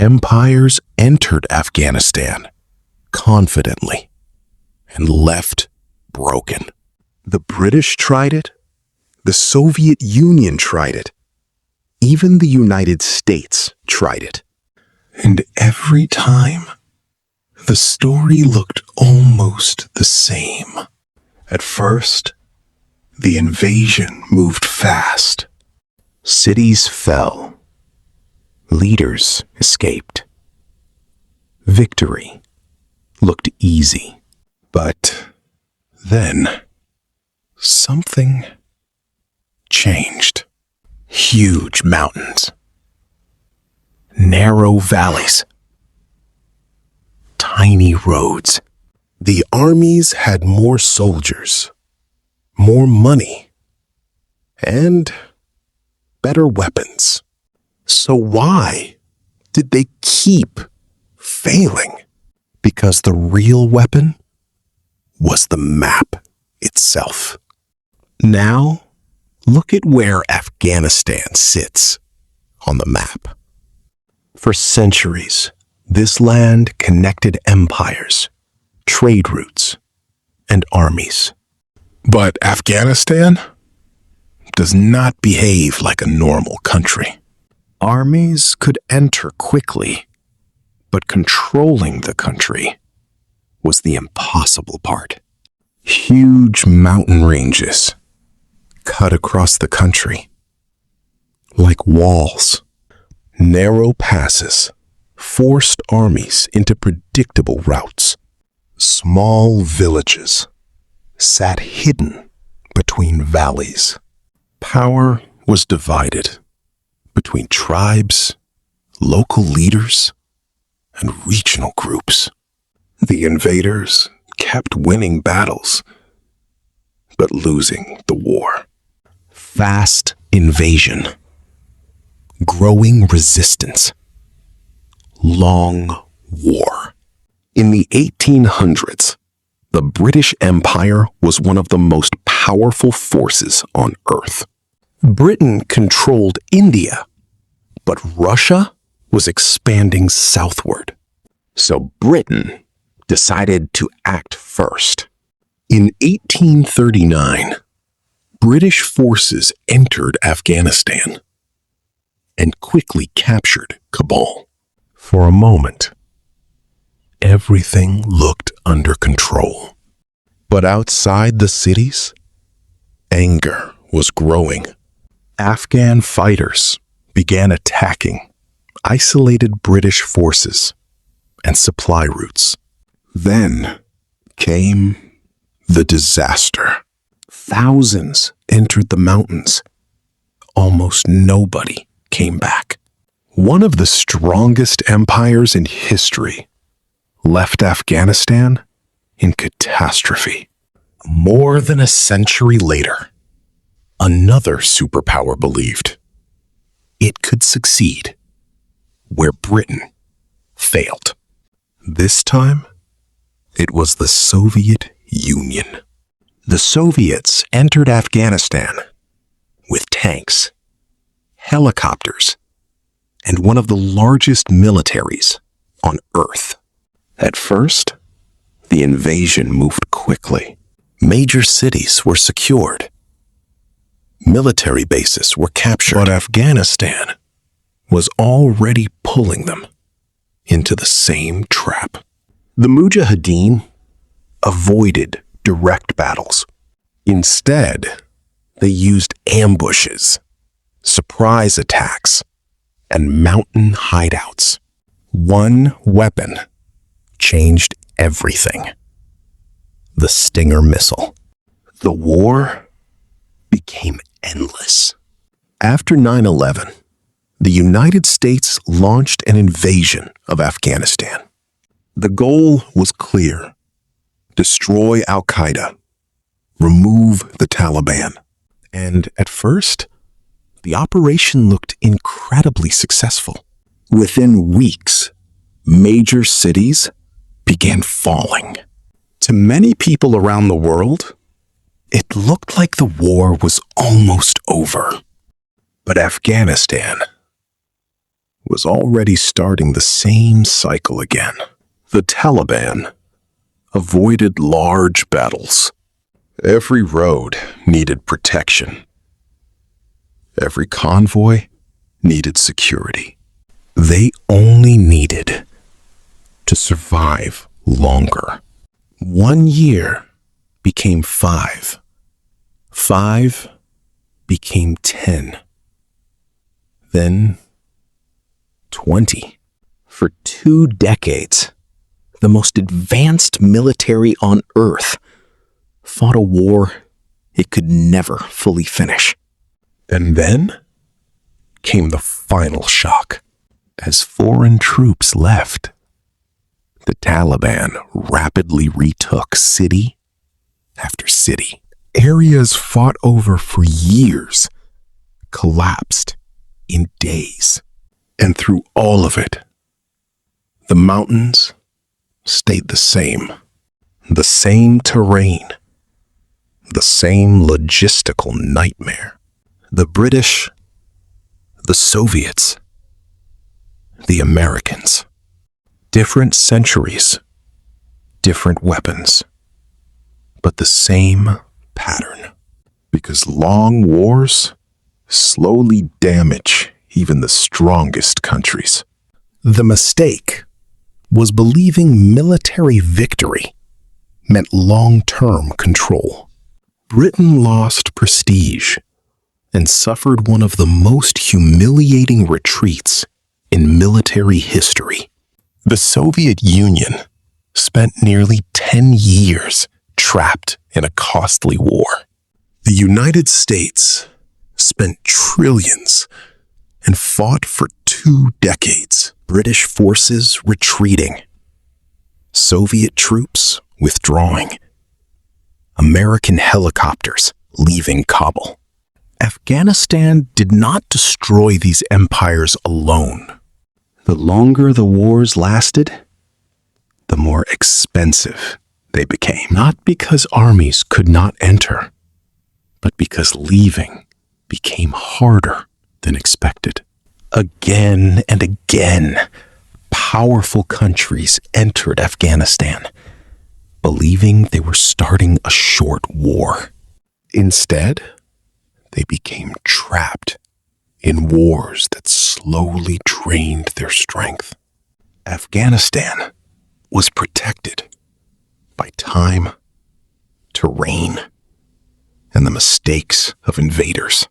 empires entered Afghanistan confidently and left broken. The British tried it. The Soviet Union tried it. Even the United States tried it. And every time, the story looked almost the same. At first, the invasion moved fast. Cities fell. Leaders escaped. Victory looked easy. But then, something changed. Huge mountains. Narrow valleys. Tiny roads. The armies had more soldiers, more money, and better weapons. So why did they keep failing? Because the real weapon was the map itself. Now, look at where Afghanistan sits on the map. For centuries, this land connected empires, trade routes, and armies. But Afghanistan does not behave like a normal country. Armies could enter quickly, but controlling the country was the impossible part. Huge mountain ranges cut across the country like walls. Narrow passes forced armies into predictable routes. Small villages sat hidden between valleys. Power was divided between tribes, local leaders, and regional groups. The invaders kept winning battles, but losing the war. Fast invasion, growing resistance, long war. In the 1800s, the British Empire was one of the most powerful forces on Earth. Britain controlled India, but Russia was expanding southward. So Britain decided to act first. In 1839, British forces entered Afghanistan and quickly captured Kabul. For a moment, everything looked under control. But outside the cities, anger was growing. Afghan fighters began attacking isolated British forces and supply routes. Then came the disaster. Thousands entered the mountains. Almost nobody came back. One of the strongest empires in history left Afghanistan in catastrophe. More than a century later, another superpower believed it could succeed where Britain failed. This time, it was the Soviet Union. The Soviets entered Afghanistan with tanks, helicopters, and one of the largest militaries on Earth. At first, the invasion moved quickly. Major cities were secured. Military bases were captured. But Afghanistan was already pulling them into the same trap. The Mujahideen avoided direct battles. Instead, they used ambushes, surprise attacks, and mountain hideouts. One weapon changed everything. The Stinger missile. The war became endless. After 9/11, the United States launched an invasion of Afghanistan. The goal was clear: destroy Al-Qaeda, remove the Taliban. And at first, the operation looked incredibly successful. Within weeks, major cities began falling. To many people around the world, it looked like the war was almost over. But Afghanistan was already starting the same cycle again. The Taliban avoided large battles. Every road needed protection. Every convoy needed security. They only needed to survive longer. 1 year became 5. 5 became 10. Then 20. For 2 decades, the most advanced military on Earth fought a war it could never fully finish. And then came the final shock. As foreign troops left, the Taliban rapidly retook city after city. Areas fought over for years collapsed in days. And through all of it, the mountains stayed the same. The same terrain. The same logistical nightmare. The British, the Soviets, the Americans. Different centuries, different weapons, but the same pattern. Because long wars slowly damage even the strongest countries. The mistake was believing military victory meant long-term control. Britain lost prestige and suffered one of the most humiliating retreats in military history. The Soviet Union spent nearly 10 years trapped in a costly war. The United States spent trillions and fought for 2 decades. British forces retreating, Soviet troops withdrawing, American helicopters leaving Kabul. Afghanistan did not destroy these empires alone. The longer the wars lasted, the more expensive they became. Not because armies could not enter, but because leaving became harder than expected. Again and again, powerful countries entered Afghanistan, believing they were starting a short war. Instead, they became trapped in wars that slowly drained their strength. Afghanistan was protected by time, terrain, and the mistakes of invaders.